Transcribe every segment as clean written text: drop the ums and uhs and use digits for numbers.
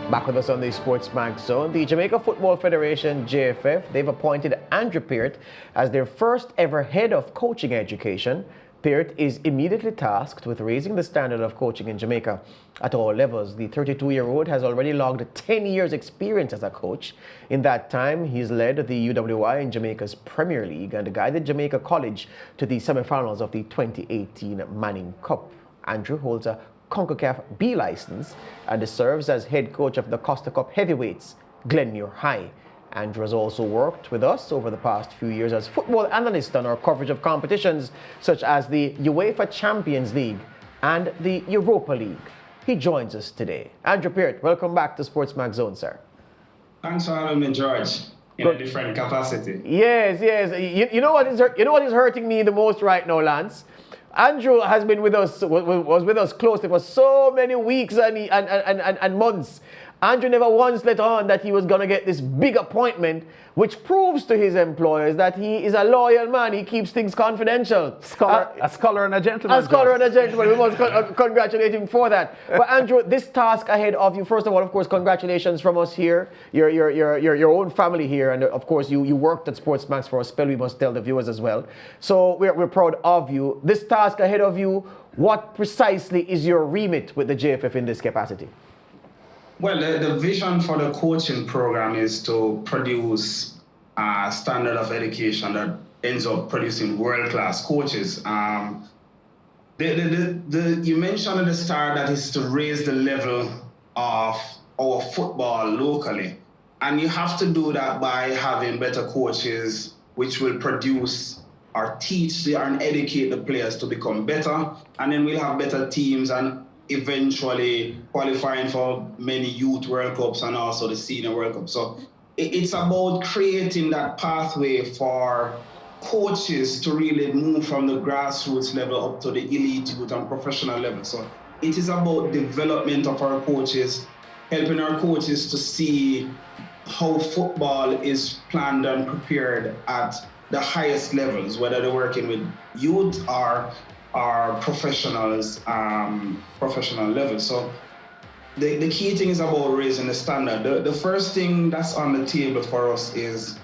Back with us on the SportsMax Zone, the Jamaica Football Federation, JFF, they've appointed Andrew Peart as their first ever head of coaching education. Peart is immediately tasked with raising the standard of coaching in Jamaica at all levels. The 32-year-old has already logged 10 years experience as a coach. In that time, he's led the UWI in Jamaica's Premier League and guided Jamaica College to the semifinals of the 2018 Manning Cup. Andrew holds a CONCACAF B license and serves as head coach of the Costa Cup heavyweights, Glenmuir High. Andrew has also worked with us over the past few years as football analyst on our coverage of competitions such as the UEFA Champions League and the Europa League. He joins us today. Andrew Peart, welcome back to SportsMax Zone, sir. Thanks for having me, George, in a different capacity. Yes. You know what is hurting me the most right now, Lance? Andrew has been with us, was with us closely for so many weeks and months. Andrew never once let on that he was going to get this big appointment, which proves to his employers that he is a loyal man. He keeps things confidential. A scholar and a gentleman. A scholar and a gentleman. We must congratulate him for that. But Andrew, this task ahead of you, first of all, of course, congratulations from us here, your own family here. And of course, you worked at SportsMax for a spell, we must tell the viewers as well. So we're proud of you. This task ahead of you, what precisely is your remit with the JFF in this capacity? Well, the vision for the coaching program is to produce a standard of education that ends up producing world-class coaches. You mentioned at the start that is to raise the level of our football locally. And you have to do that by having better coaches, which will produce or teach and educate the players to become better. And then we'll have better teams and eventually qualifying for many youth World Cups and also the senior World Cup. So it's about creating that pathway for coaches to really move from the grassroots level up to the elite youth and professional level. So it is about development of our coaches, helping our coaches to see how football is planned and prepared at the highest levels, whether they're working with youth or professionals, professional level. So the key thing is about raising the standard. The first thing that's on the table for us is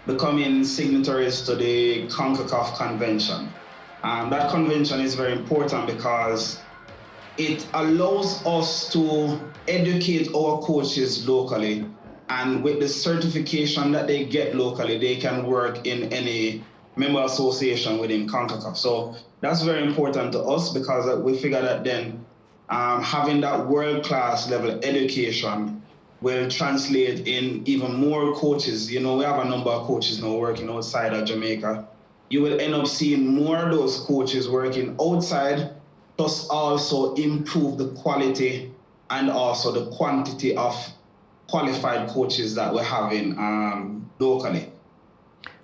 becoming signatories to the CONCACAF convention. That convention is very important because it allows us to educate our coaches locally, and with the certification that they get locally, they can work in any member association within CONCACAF. So that's very important to us because we figure that then having that world-class level education will translate in even more coaches. You know, we have a number of coaches now working outside of Jamaica. You will end up seeing more of those coaches working outside, plus also improve the quality and also the quantity of qualified coaches that we're having locally.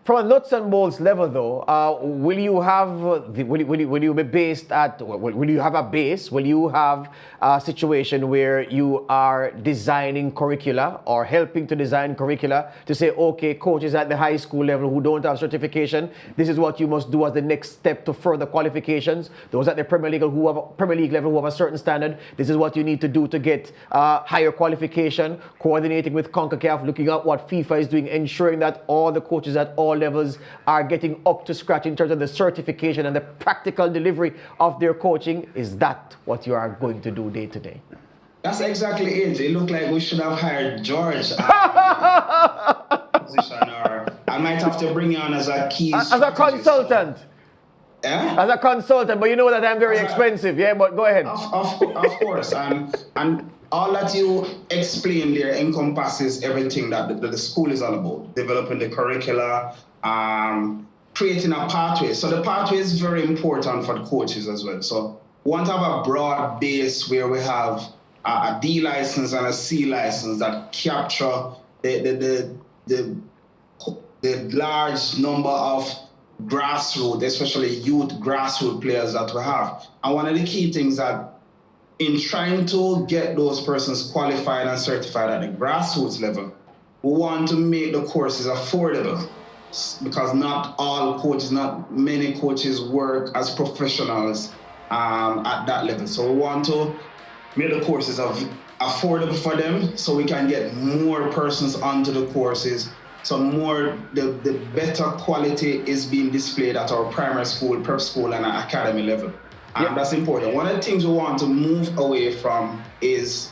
From a nuts and bolts level, though, will you be based at? Will you have a base? Will you have a situation where you are designing curricula or helping to design curricula to say, okay, coaches at the high school level who don't have certification, this is what you must do as the next step to further qualifications. Those at the Premier League level who have a certain standard, this is what you need to do to get higher qualification. Coordinating with CONCACAF, looking at what FIFA is doing, ensuring that all the coaches at all levels are getting up to scratch in terms of the certification and the practical delivery of their coaching. Is that what you are going to do day to day? That's exactly it. It looked like we should have hired George position, or I might have to bring you on as a key as a consultant. So, yeah? As a consultant, but you know that I'm very expensive. Yeah, but go ahead. Of course. And all that you explained there encompasses everything that the school is all about. Developing the curricula, creating a pathway. So the pathway is very important for the coaches as well. So we want to have a broad base where we have a D license and a C license that capture the large number of grassroots, especially youth grassroots players that we have. And one of the key things that in trying to get those persons qualified and certified at the grassroots level, we want to make the courses affordable because not many coaches work as professionals at that level. So we want to make the courses affordable for them, so we can get more persons onto the courses. So the better quality is being displayed at our primary school, prep school, and academy level. And that's important. One of the things we want to move away from is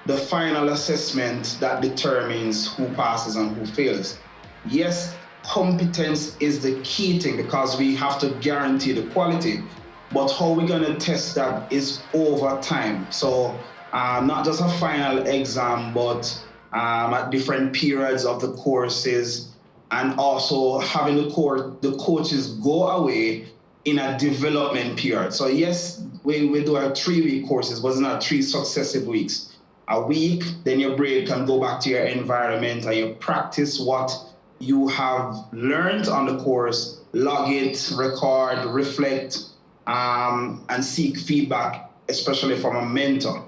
the final assessment that determines who passes and who fails. Yes, competence is the key thing because we have to guarantee the quality, but how we're going to test that is over time. So not just a final exam, but at different periods of the courses, and also having the coaches go away in a development period. So yes, we do our 3-week courses, but it's not 3 successive weeks. A week, then your break and go back to your environment and you practice what you have learned on the course, log it, record, reflect, and seek feedback, especially from a mentor.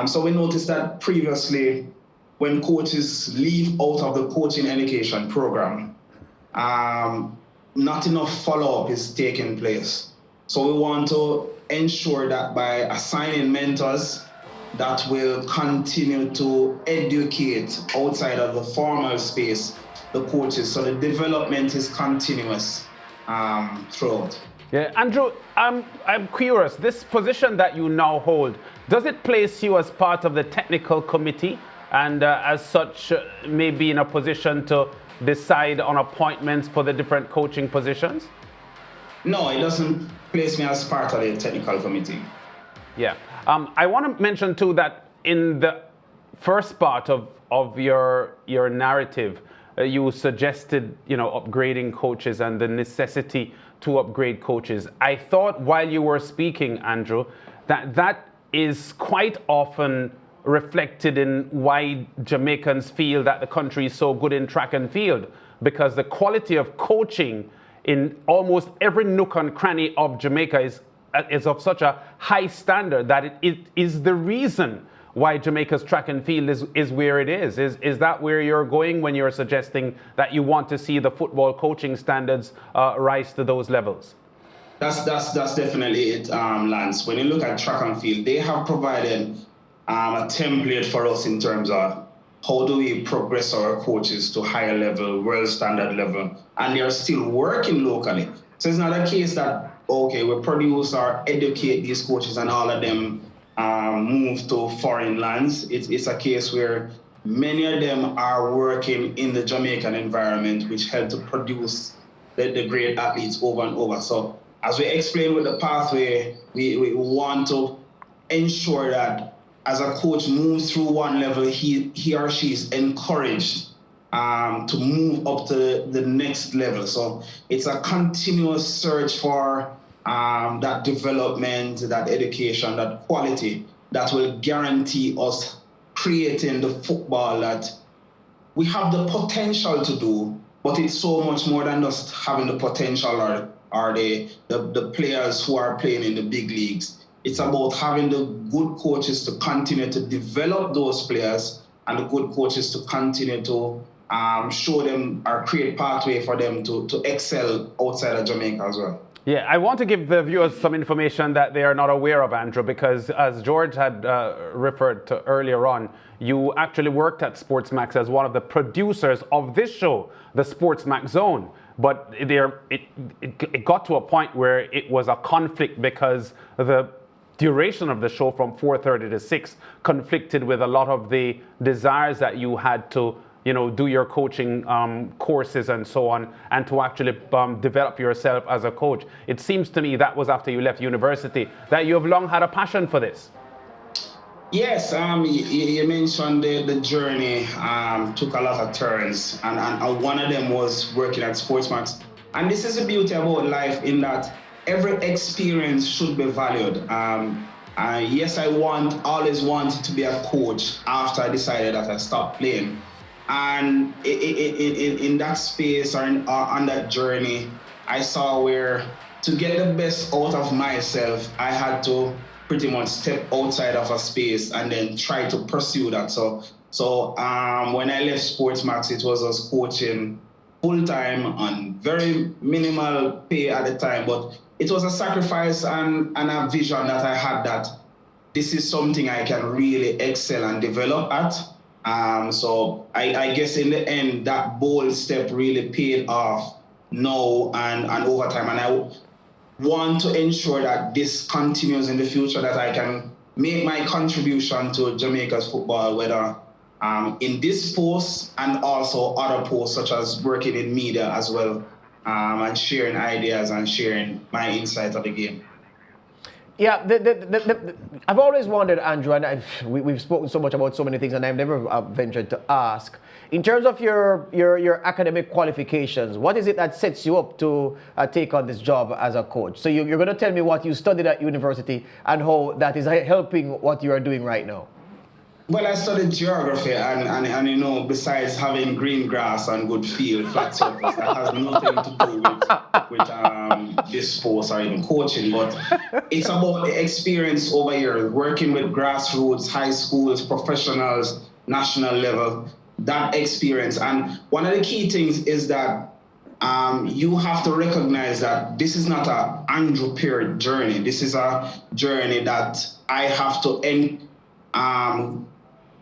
So we noticed that previously, when coaches leave out of the coaching education program, not enough follow-up is taking place. So we want to ensure that by assigning mentors that will continue to educate outside of the formal space, the coaches, so the development is continuous throughout. Yeah, Andrew, I'm curious, this position that you now hold, does it place you as part of the technical committee and as such may be in a position to decide on appointments for the different coaching positions? No, it doesn't place me as part of the technical committee. Yeah. I want to mention too that in the first part of your narrative, you suggested, upgrading coaches and the necessity to upgrade coaches. I thought while you were speaking, Andrew, that is quite often reflected in why Jamaicans feel that the country is so good in track and field, because the quality of coaching in almost every nook and cranny of Jamaica is of such a high standard that it is the reason why Jamaica's track and field is where it is. Is that where you're going when you're suggesting that you want to see the football coaching standards rise to those levels? That's definitely it, Lance. When you look at track and field, they have provided a template for us in terms of how do we progress our coaches to higher level, world standard level, and they are still working locally. So it's not a case that, okay, we produce or educate these coaches and all of them move to foreign lands. It's a case where many of them are working in the Jamaican environment, which help to produce the great athletes over and over. So as we explained with the pathway, we want to ensure that as a coach moves through one level, he or she is encouraged to move up to the next level. So it's a continuous search for that development, that education, that quality that will guarantee us creating the football that we have the potential to do, but it's so much more than just having the potential or the players who are playing in the big leagues. It's about having the good coaches to continue to develop those players and the good coaches to continue to show them or create pathway for them to excel outside of Jamaica as well. Yeah, I want to give the viewers some information that they are not aware of, Andrew, because as George had referred to earlier on, you actually worked at SportsMax as one of the producers of this show, the SportsMax Zone. But it got to a point where it was a conflict because the duration of the show from 4:30 to 6 conflicted with a lot of the desires that you had to do your coaching courses and so on, and to actually develop yourself as a coach. It seems to me that was after you left university, that you have long had a passion for this. Yes, you mentioned the journey took a lot of turns, and one of them was working at SportsMax. And this is the beauty about life, in that every experience should be valued. Yes, I always wanted to be a coach after I decided that I stopped playing. And in that space or on that journey, I saw where to get the best out of myself, I had to pretty much step outside of a space and then try to pursue that. So when I left SportsMax, it was us coaching full-time on very minimal pay at the time, but it was a sacrifice and a vision that I had, that this is something I can really excel and develop at. So I guess in the end, that bold step really paid off now and over time. And I want to ensure that this continues in the future, that I can make my contribution to Jamaica's football, whether in this post and also other posts, such as working in media as well, and sharing ideas and sharing my insight of the game. Yeah, I've always wondered, Andrew, and we've spoken so much about so many things, and I've never ventured to ask. In terms of your academic qualifications, what is it that sets you up to take on this job as a coach? So you're going to tell me what you studied at university and how that is helping what you are doing right now. Well, I studied geography, and you know, besides having green grass and good field, flat surface, that has nothing to do with this sports or even coaching. But it's about the experience over here, working with grassroots, high schools, professionals, national level, that experience. And one of the key things is that you have to recognize that this is not an Andrew Peart journey. This is a journey that I have to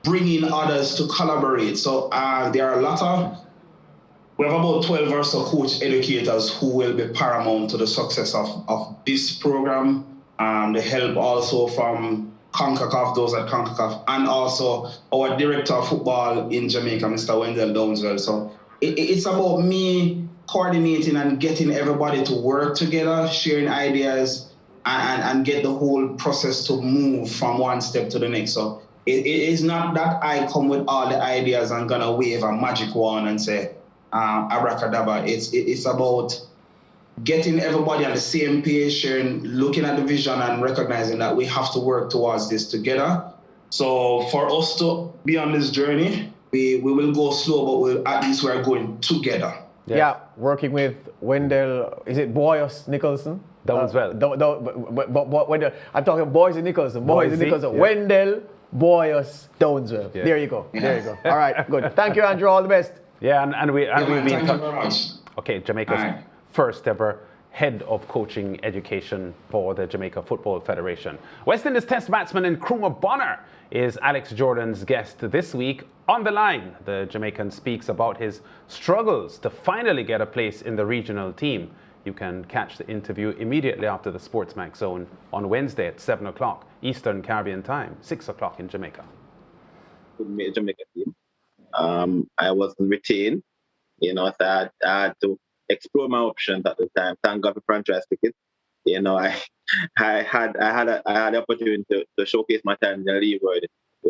bring in others to collaborate. So there are we have about 12 or so coach educators who will be paramount to the success of this program. The help also from CONCACAF, those at CONCACAF, and also our director of football in Jamaica, Mr. Wendell Downswell. So it's about me coordinating and getting everybody to work together, sharing ideas, and get the whole process to move from one step to the next. So it is not that I come with all the ideas and gonna wave a magic wand and say abracadabra. It's about getting everybody on the same page, sharing, looking at the vision and recognizing that we have to work towards this together. So for us to be on this journey, we will go slow, but at least we're going together. Yes. Yeah, working with Wendell, is it Boyce Nicholson? Downswell. But Wendell, I'm talking Boyce Nicholson. Yeah. Wendell, Boyce, Downswell. Yeah. There you go. Yeah. There you go. All right, good. Thank you, Andrew. All the best. Yeah, and we'll be in touch. Very much. Okay, Jamaica's first ever head of coaching education for the Jamaica Football Federation. West Indies Test batsman Nkrumah Bonner is Alex Jordan's guest this week. On the line, the Jamaican speaks about his struggles to finally get a place in the regional team. You can catch the interview immediately after the SportsMax Zone on Wednesday at 7 o'clock Eastern Caribbean time, 6 o'clock in Jamaica. Jamaica team. I wasn't retained, so I had to explore my options at the time. Thank God for franchise tickets. I had the opportunity to showcase my time in the Leeward.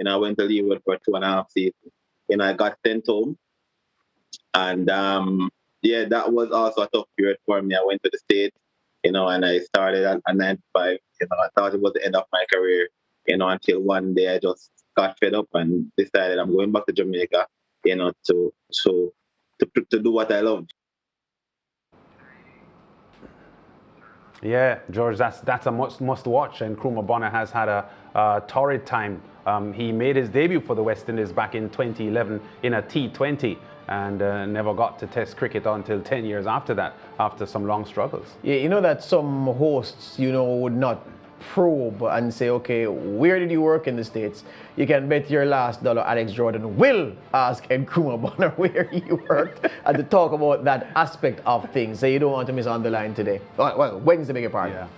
I went to Leeward for 2.5 seasons. I got sent home, and that was also a tough period for me. I went to the States, and I started at 95. I thought it was the end of my career, until one day I just got fed up and decided I'm going back to Jamaica, to do what I love. Yeah, George, that's a must watch, and Nkrumah Bonner has had a torrid time. He made his debut for the West Indies back in 2011 in a T20 and never got to Test cricket until 10 years after that, after some long struggles. Yeah, you know that some hosts, would not probe and say, okay, where did you work in the States? You can bet your last dollar Alex Jordan will ask Nkrumah Bonner where he worked and to talk about that aspect of things. So you don't want to miss on the line today. Well, Wednesday, beg your pardon. Yeah.